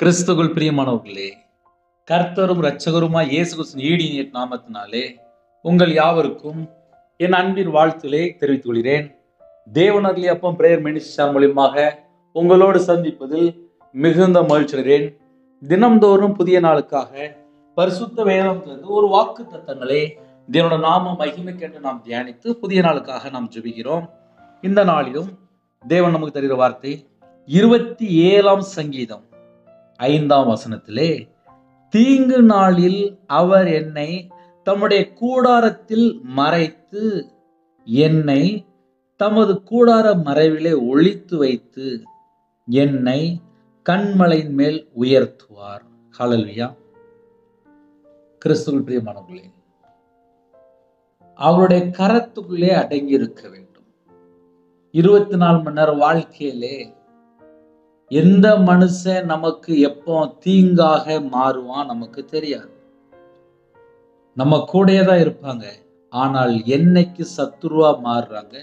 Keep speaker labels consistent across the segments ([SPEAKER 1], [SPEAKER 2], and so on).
[SPEAKER 1] கிறிஸ்துவுக்குள் பிரியமானவர்களே, கர்த்தரும் இரட்சகருமாய் இயேசு கிறிஸ்துவின் ஈடிய நாமத்தினாலே உங்கள் யாவருக்கும் என் அன்பின் வாழ்த்துக்களை தெரிவித்துக் கொள்கிறேன். தேவனர்லி அப்பம் பிரேயர் மினிஸ்ட்ரி மூலியமாக உங்களோடு சந்திப்பதில் மிகுந்த மகிழ்ச்சி அடைகிறேன். தினம்தோறும் புதிய நாளுக்காக பரிசுத்த வேதத்திலிருந்து ஒரு வாக்கு தத்தங்களை தேவனோட நாம மகிமைக்கென்று நாம் தியானித்து புதிய நாளுக்காக நாம் ஜெபிக்கிறோம். இந்த நாளிலும் தேவன் நமக்கு தருகிற வார்த்தை 27ஆம் சங்கீதம் 5ஆம் வசனத்திலே, தீங்கு நாளில் அவர் என்னை தம்முடைய கூடாரத்தில் மறைத்து என்னை தமது கூடார மறைவிலே ஒளித்து வைத்து என்னை கண்மலையின் மேல் உயர்த்துவார். ஹல்லேலூயா. கிறிஸ்துவுக்குள் பிரியமானவர்களே, அவருடைய கரத்துக்குள்ளே அடங்கி இருக்க வேண்டும். 24 மணி நேரம் வாழ்க்கையிலே எந்த மனுஷன் நமக்கு எப்போ தீங்காக மாறுவான் நமக்கு தெரியாது. நம்ம கூடயே தான் இருப்பாங்க, ஆனால் என்னைக்கு சத்துருவா மாறுறாங்க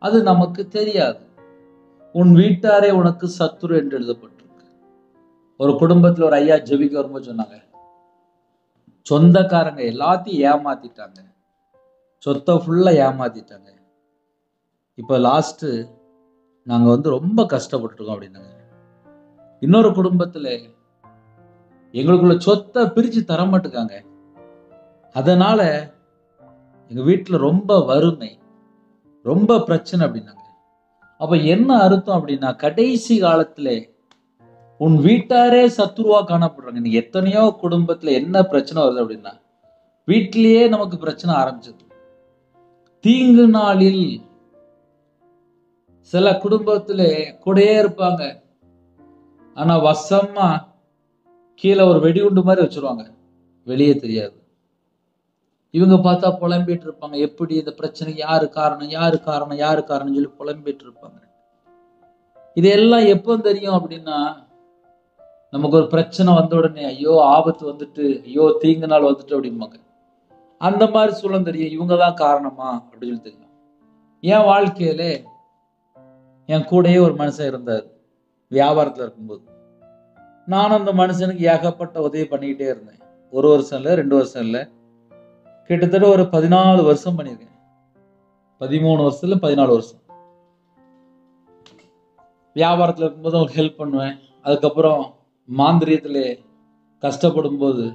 [SPEAKER 1] அது நமக்கு தெரியாது. உன் வீட்டாரே உனக்கு சத்துரு என்று எழுதப்பட்டிருக்கு. ஒரு குடும்பத்துல ஒரு ஐயா ஜெபிக்க வரும்போது சொன்னாங்க, சொந்தக்காரங்க எல்லாத்தையும் ஏமாத்திட்டாங்க, சொத்தை ஃபுல்லா ஏமாத்திட்டாங்க, இப்ப லாஸ்ட் நாங்க ரொம்ப கஷ்டப்பட்டுருக்கோம் அப்படின்னாங்க. இன்னொரு குடும்பத்துல எங்களுக்குள்ள சொத்தை பிரிச்சு தர மாட்டுக்காங்க, அதனால எங்க வீட்டுல ரொம்ப வறுமை, ரொம்ப பிரச்சனை அப்படின்னாங்க. அப்ப என்ன அர்த்தம் அப்படின்னா, கடைசி காலத்துல உன் வீட்டாரே சத்துருவா காணப்படுறாங்க. நீ எத்தனையோ குடும்பத்துல என்ன பிரச்சனை வருது அப்படின்னா, வீட்டிலேயே நமக்கு பிரச்சனை ஆரம்பிச்சது. தீங்கு நாளில் சில குடும்பத்துல கூடயே இருப்பாங்க, ஆனா வசமா கீழே ஒரு வெடிகுண்டு மாதிரி வச்சிருவாங்க, வெளியே தெரியாது. இவங்க பார்த்தா புலம்பிட்டு இருப்பாங்க, எப்படி இந்த பிரச்சனைக்கு யாரு காரணம் யாரு காரணம் யாரு காரணம் சொல்லி புலம்பிட்டு இருப்பாங்க. இதெல்லாம் எப்போ தெரியும் அப்படின்னா, நமக்கு ஒரு பிரச்சனை வந்த உடனே ஐயோ ஆபத்து வந்துட்டு, ஐயோ தீங்கு நாள் வந்துட்டு அப்படிம்பாங்க. அந்த மாதிரி சூழல் தெரியும், இவங்கதான் காரணமா அப்படின்னு சொல்லி தெரியும். என் வாழ்க்கையில என் கூடயே ஒரு மனுஷன் இருந்தார். வியாபாரத்துல இருக்கும்போது நான் அந்த மனுஷனுக்கு ஏகப்பட்ட உதவி பண்ணிக்கிட்டே இருந்தேன். 1 வருஷம் இல்லை, 2 வருஷம் இல்லை, கிட்டத்தட்ட ஒரு 14 வருஷம் பண்ணியிருக்கேன். 13 வருஷத்துல 14 வருஷம் வியாபாரத்துல இருக்கும்போது அவங்களுக்கு ஹெல்ப் பண்ணுவேன். அதுக்கப்புறம் மாந்திரியத்துல கஷ்டப்படும் போது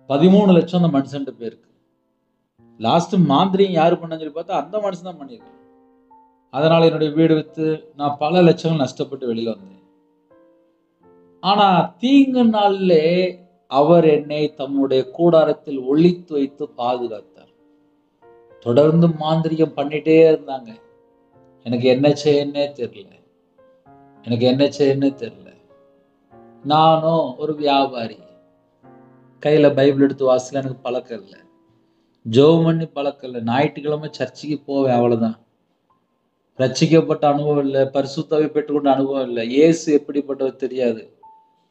[SPEAKER 1] 13 லட்சம் அந்த மனுஷன்ட்டு போயிருக்கு. லாஸ்ட் மாந்திரியம் யாரு பண்ணான்னு சொல்லி பார்த்தா அந்த மனுஷன் தான் பண்ணியிருக்கேன். அதனால என்னுடைய வீடு வித்து நான் பல லட்சங்கள் நஷ்டப்பட்டு வெளியில வந்தேன். ஆனா தீங்கு நாள்ல அவர் என்னை தம்முடைய கூடாரத்தில் ஒளித்து வைத்து பாதுகாத்தார். தொடர்ந்து மாந்திரிகம் பண்ணிட்டே இருந்தாங்க. எனக்கு என்ன செய்யன்னே தெரியல, எனக்கு என்ன செய்யன்னே தெரியல. நானும் ஒரு வியாபாரி, கையில பைபிள் எடுத்து வாசல எனக்கு பழக்கம் இல்லை, ஜெபம் பண்ணி பழக்கம் இல்லை, ஞாயிற்றுக்கிழமை சர்ச்சுக்கு போவேன், அவ்வளவுதான். ரட்சிக்கப்பட்ட அனுபவம் இல்லை, பரிசுத்தாவை பெற்றுக்கொண்ட அனுபவம் இல்லை, இயேசு எப்படிப்பட்டவர் தெரியாது,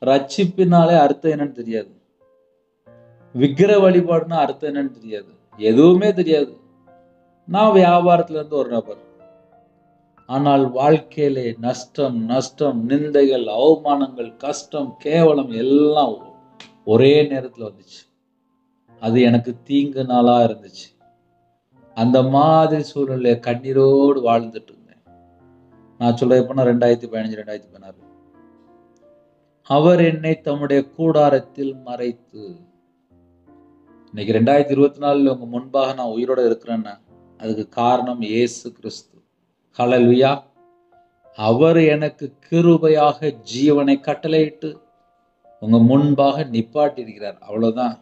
[SPEAKER 1] ரட்சிப்பினாலே அர்த்தம் என்னன்னு தெரியாது, விக்கிர வழிபாடுனா அர்த்தம் என்னன்னு தெரியாது, எதுவுமே தெரியாது. நான் வியாபாரத்துல இருந்து ஒரு நபர். ஆனால் வாழ்க்கையிலே நஷ்டம் நஷ்டம், நிந்தைகள், அவமானங்கள், கஷ்டம், கேவலம் எல்லாம் ஒரே நேரத்துல வந்துச்சு. அது எனக்கு தீங்கு நாளா இருந்துச்சு. அந்த மாதிரி சூழ்நிலை கண்ணீரோடு வாழ்ந்துட்டு இருந்தேன். நான் சொல்ல போனா 2015 2016 அவர் என்னை தம்முடைய கூடாரத்தில் மறைத்து. இன்னைக்கு 2024 உங்க முன்பாக நான் உயிரோட இருக்கிறேன்னா அதுக்கு காரணம் இயேசு கிறிஸ்து. ஹல்லேலூயா. அவர் எனக்கு கிருபையாக ஜீவனை கட்டளையிட்டு உங்க முன்பாக நிப்பாட்டி இருக்கிறார், அவ்வளவுதான்.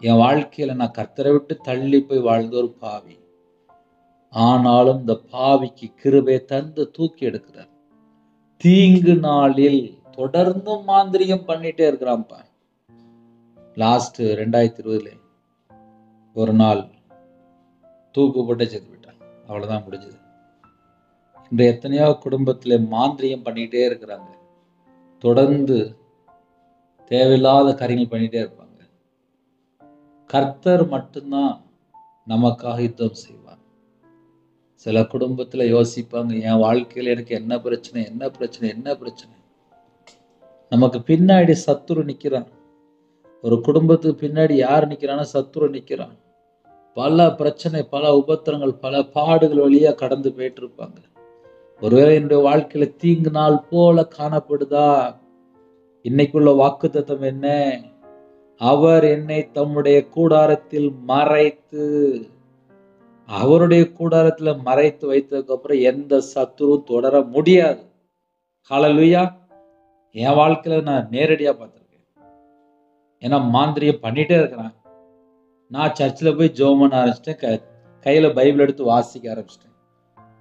[SPEAKER 1] என் வாழ்க்கையில நான் கர்த்தரை விட்டு தள்ளி போய் வாழ்ந்த ஒரு பாவி, ஆனாலும் இந்த பாவிக்கு கிருபை தந்து தூக்கி எடுக்கிறார். தீங்கு நாளில் தொடர்ந்து மாந்திரிகம் பண்ணிட்டே இருக்கிறான்ப்பா. லாஸ்ட் 2020 ஒரு நாள் தூக்கு போட்டு செத்து விட்டான், அவ்வளவுதான், முடிஞ்சது. இந்த எத்தனையோ குடும்பத்துல மாந்திரியம் பண்ணிட்டே இருக்கிறாங்க, தொடர்ந்து தேவையில்லாத காரியங்கள் பண்ணிட்டே இருப்பாங்க. கர்த்தர் மட்டும்தான் நமக்காக யுத்தம் செய்வார். சில குடும்பத்துல யோசிப்பாங்க, என் வாழ்க்கையில எனக்கு என்ன பிரச்சனை என்ன பிரச்சனை என்ன பிரச்சனை, நமக்கு பின்னாடி சத்துரு நிக்கிறான். ஒரு குடும்பத்துக்கு பின்னாடி யார் நிக்கிறான்னா சத்துரு நிக்கிறான். பல பிரச்சனை, பல உபத்திரங்கள், பல பாடுகள் வழியா கடந்து போயிட்டு இருப்பாங்க. ஒருவேளை என்னுடைய வாழ்க்கையில தீங்கு நாள் போல காணப்படுதா? இன்னைக்குள்ள வாக்குத்தத்தம் என்ன? அவர் என்னை தம்முடைய கூடாரத்தில் மறைத்து, அவருடைய கூடாரத்துல மறைத்து வைத்ததுக்கு அப்புறம் எந்த சத்துருவும் தொடர முடியாது. ஹல்லேலூயா. என் வாழ்க்கையில நான் நேரடியா பார்த்திருக்கேன். ஏன்னா மாந்திரியம் பண்ணிட்டே இருக்கிறான். நான் சர்ச்சில் போய் ஜெபம் பண்ண ஆரம்பிச்சிட்டேன். கையில பைபிள் எடுத்து வாசிக்க ஆரம்பிச்சிட்டேன்.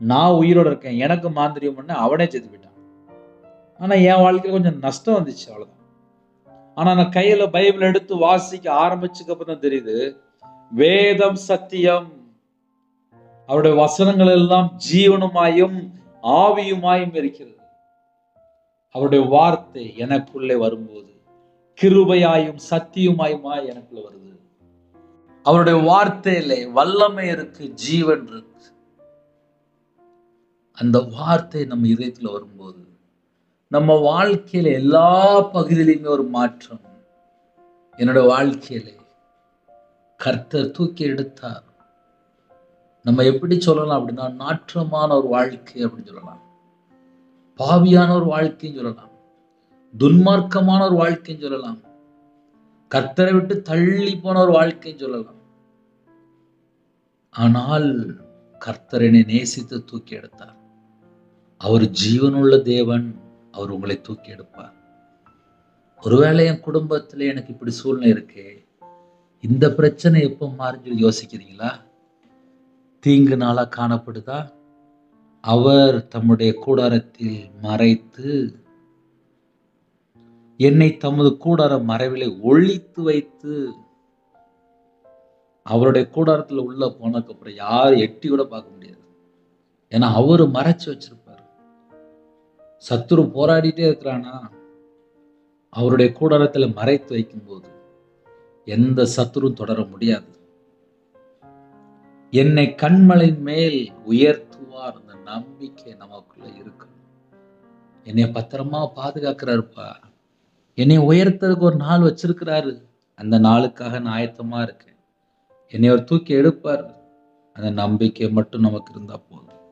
[SPEAKER 1] நான் உயிரோட இருக்கேன். எனக்கு மாந்திரியம் பண்ண அவனே செத்து போயிட்டான். ஆனா என் வாழ்க்கையில கொஞ்சம் நஷ்டம் வந்துச்சு, அவ்வளவுதான். ஆனா நான் கையில பைபிள் எடுத்து வாசிக்க ஆரம்பிச்சுக்கு அப்புறம் தான் தெரியுது, வேதம் சத்தியம். அவருடைய வசனங்கள் எல்லாம் ஜீவனுமாயும் ஆவியுமாயும் இருக்கிறது. அவருடைய வார்த்தை எனக்குள்ளே வரும்போது கிருபையாயும் சத்தியமாயுமாய் எனக்குள்ள வருது. அவருடைய வார்த்தையிலே வல்லமை இருக்கு, ஜீவன் இருக்கு. அந்த வார்த்தை நம்ம இதயத்துல வரும்போது நம்ம வாழ்க்கையில எல்லா பகுதியிலுமே ஒரு மாற்றம். என்னோட வாழ்க்கையில கர்த்தர் தூக்கி எடுத்தார். நம்ம எப்படி சொல்லலாம் அப்படின்னா, நாற்றமான ஒரு வாழ்க்கை அப்படின்னு சொல்லலாம், பாவியான ஒரு வாழ்க்கைன்னு சொல்லலாம், துன்மார்க்கமான ஒரு வாழ்க்கைன்னு சொல்லலாம், கர்த்தரை விட்டு தள்ளி போன ஒரு வாழ்க்கைன்னு சொல்லலாம். ஆனால் கர்த்தர் என்னை நேசித்து தூக்கி எடுத்தார். அவர் ஜீவனுள்ள தேவன். அவர் உங்களை தூக்கி எடுப்பார். ஒருவேளை என் குடும்பத்துல எனக்கு இப்படி சூழ்நிலை இருக்கே, இந்த பிரச்சனை எப்ப மாறுன்னு யோசிக்கிறீங்களா? தீங்கு நாளா காணப்படுதா? அவர் தம்முடைய கூடாரத்தில் மறைத்து என்னை தமது கூடார மறைவிலே ஒளித்து வைத்து, அவருடைய கூடாரத்துல உள்ள போனதுக்கு அப்புறம் யாரும் எட்டி கூட பார்க்க முடியாது. ஏன்னா அவரு மறைச்சு வச்சிருப்பாரு. சத்துரு போராடிட்டே இருக்கிறானா, அவருடைய கூடாரத்துல மறைத்து வைக்கும் போது எந்த சத்துரும் தொடர முடியாது. என்னை கண்மலையின் மேல் உயர்த்துவார். அந்த நம்பிக்கை நமக்குள்ள இருக்கு. என்னை பத்திரமா பாதுகாக்கிறாருப்பா. என்னை உயர்த்தறதுக்கு ஒரு நாள் வச்சிருக்கிறாரு. அந்த நாளுக்காக நான் ஆயத்தமா இருக்கேன். என்னை அவர் தூக்கி எடுப்பார். அந்த நம்பிக்கை மட்டும் நமக்கு இருந்தா போதும்.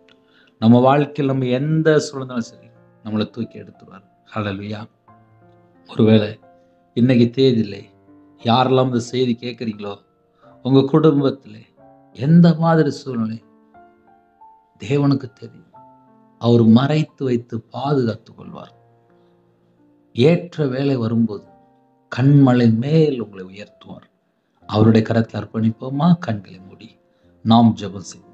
[SPEAKER 1] நம்ம வாழ்க்கையில் நம்ம எந்த சூழ்நிலையும் சரி, நம்மளை தூக்கி எடுத்துருவார். ஹல்லேலூயா. ஒருவேளை இன்னைக்கு தேதியிலே யாரெல்லாம் இந்த செய்தி கேட்குறீங்களோ, உங்க குடும்பத்திலே எந்த மாதிரி சூழ்நிலை தேவனுக்கு தெரியும். அவர் மறைத்து வைத்து பாதுகாத்துக் கொள்வார். ஏற்ற வேலை வரும்போது கண்மலை மேல் உங்களை உயர்த்துவார். அவருடைய கரத்தில் அர்ப்பணிப்போமா? கண்களை மூடி நாம் ஜெபம் செய்வோம்.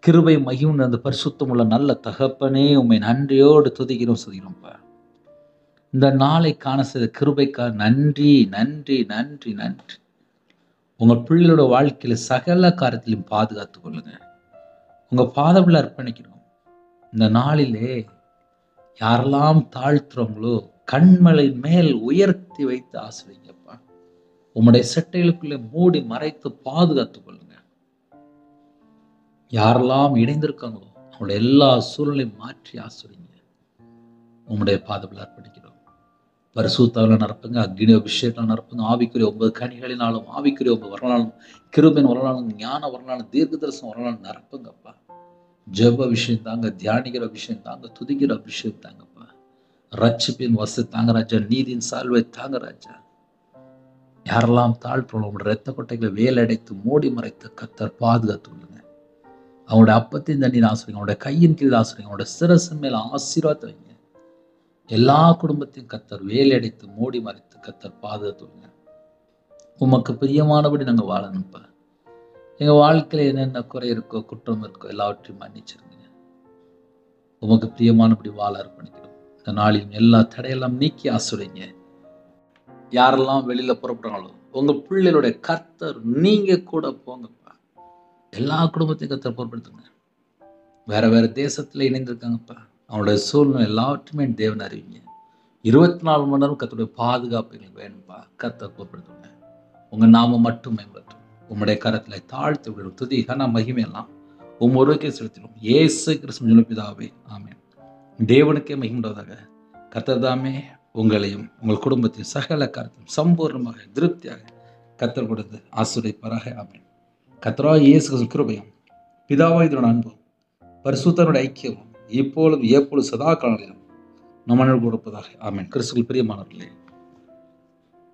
[SPEAKER 1] கிருபை மகிமை அந்த பரிசுத்தம் உள்ள நல்ல தகப்பனே, உம்மை நன்றியோடு துதிக்கிறோம், சொல்கிறோம்ப்பா. இந்த நாளை காண செய்த கிருபைக்காக நன்றி நன்றி நன்றி நன்றி. உங்க பிள்ளைகளோட வாழ்க்கையில சகல காரியத்திலும் பாதுகாத்துக் கொள்ளுங்க. உங்க பாதத்தில் அர்ப்பணிக்கிறோம். இந்த நாளிலே யாரெல்லாம் தாழ்த்துறவங்களோ கண்மலை மேல் உயர்த்தி வைத்து ஆசிரியப்பா. உம்முடைய செட்டைகளுக்குள்ளே மூடி மறைத்து பாதுகாத்துக் கொள்ளுங்க. யாரெல்லாம் இணைந்திருக்காங்களோ அவங்களுடைய எல்லா சூழ்நிலையும் மாற்றி ஆசிரியங்க. உம்முடைய பாதத்தில் அர்ப்பணிக்கிறோம். பரிசுத்தாவில நிரப்புங்க, அக்னி அபிஷேகம் நிரப்புங்க. ஆவிக்குரிய 9 கனிகளினாலும், ஆவிக்குரிய 9 வரலாலும், கிருபையின் வரலாலும், ஞான வரலாலும், தீர்க்க தரிசனம் வரலாலும் நிரப்புங்கப்பா. ஜெப விஷயம் தாங்க, தியானிக்கிற விஷயம் தாங்க, துதிக்கிற அபிஷேகம் தாங்கப்பா. ரட்சிப்பின் வசதி தாங்க ராஜா, நீதியின் சால்வை தாங்க ராஜா. யாரெல்லாம் தாழ்த்துறோம் உங்களோட இரத்த கொட்டைகளை வேலடைத்து மூடி மறைத்து கர்த்தர் பாதுகாத்து கொள்ளுங்க. அவங்களோட அப்பத்தின் தண்ணீர் ஆசிரியங்க, அவங்களோட கையின் கீழ் ஆசிரியங்க, அவங்களோட சிரசு மேல ஆசீர்வாதத்தை வைங்க. எல்லா குடும்பத்தையும் கர்த்தர் வேலடைத்து மூடி மறைத்து கர்த்தர் பாதுகாத்து கொள்ளுங்க. உமக்கு பிரியமானபடி நாங்கள் வாழணும்ப்பா. எங்க வாழ்க்கையில என்னென்ன குறை இருக்கோ, குற்றம் இருக்கோ, எல்லாவற்றையும் மன்னிச்சிருங்க. உமக்கு பிரியமானபடி வாழ அர்ப்பணிக்கிறோம். இந்த நாளில் எல்லா தடையெல்லாம் நீக்கி ஆசிரியங்க. யாரெல்லாம் வெளியில புறப்படுறாங்களோ உங்க பிள்ளைகளுடைய கர்த்தர் நீங்க கூட போங்கப்பா. எல்லா குடும்பத்தையும் கர்த்தர் பொறுப்படுத்துங்க. வேற வேற தேசத்துல இணைந்திருக்காங்கப்பா. அவங்களுடைய சூழ்நிலை எல்லாவற்றுமே தேவன் அறிவிங்க. 24 மணி நேரம் கர்த்தருடைய பாதுகாப்பு எங்களுக்கு வேணும்ப்பா. கர்த்தர் பொறுப்படுத்துங்க. உங்க நாம மட்டும் மேம்படுத்தும். உம்முடைய கரத்துல தாழ்த்து விடும் துதி கன மகிமையெல்லாம் ஒருவருக்கே செலுத்திடும். இயேசு கிறிஸ்து பிதாவே, ஆமென். தேவனுக்கே மகிமையுண்டாவதாக. கர்த்தர் தாமே உங்களையும் உங்கள் குடும்பத்தையும் சகல காரியத்தையும் சம்பூர்ணமாக திருப்தியாக கர்த்தர் கொடுத்து ஆசீர்வதிப்பாராக. ஆமென். கர்த்தராகிய இயேசு கிறிஸ்துவின் கிருபையும் பிதாவாகிய அன்பும் பரிசுத்தருடைய ஐக்கியமும் இப்பொழுதும் எப்பொழுது சதா காலங்களிலும் நம்ம கொடுப்பதாக. ஆமென். கிறிஸ்துவில் பிரியமானவர்களே,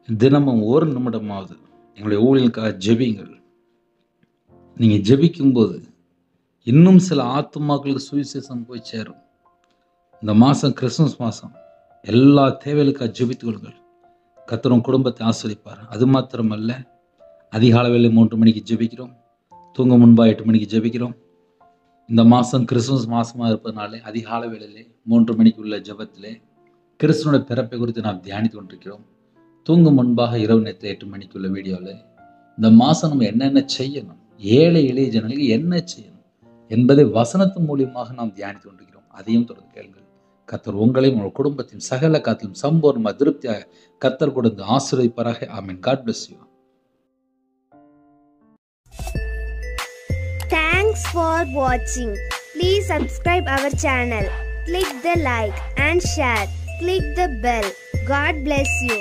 [SPEAKER 1] தினமும் ஒரு நிமிடமாவது எங்களுடைய ஊழியர்களுக்காக ஜெபியுங்கள். நீங்கள் ஜெபிக்கும்போது இன்னும் சில ஆத்துமாக்களுக்கு சுவிசேஷம் போய் சேரும். இந்த மாதம் கிறிஸ்துமஸ் மாதம் எல்லா தேவைகளுக்காக ஜெபித்துக் கொள்ளுங்கள். கர்த்தர் குடும்பத்தை ஆசீர்வதிப்பார். அது மாத்திரமல்ல, அதிகாலையில் 3 மணிக்கு ஜெபிக்கிறோம், தூங்க முன்பாக 8 மணிக்கு ஜெபிக்கிறோம். இந்த மாதம் கிறிஸ்துமஸ் மாதமாக இருப்பதனாலே அதிகாலை வேளையிலே 3 மணிக்கு உள்ள ஜெபத்திலே கிறிஸ்துவனுடைய பிறப்பை குறித்து நாம் தியானித்து கொண்டிருக்கிறோம். தூங்கும் முன்பாக இரவு நேரத்தில் 8 மணிக்கு உள்ள வீடியோவில் இந்த மாதம் நம்ம என்னென்ன செய்யணும், ஏழை எளிய ஜனங்களுக்கு என்ன செய்யணும் என்பதை வசனத்து மூலியமாக நாம் தியானித்து கொண்டிருக்கிறோம். அதையும் தொடர்ந்து கேளுங்கள். கர்த்தர் உங்களையும் உங்கள் குடும்பத்தையும் சகல காத்திலும் சம்பூர்ணமாக திருப்தியாக கர்த்தர் கொடுத்து ஆசீர்வதிப்பாராக. ஆமென். God bless you.
[SPEAKER 2] Thanks for watching. Please subscribe our channel. Click the like and share. Click the bell. God bless you.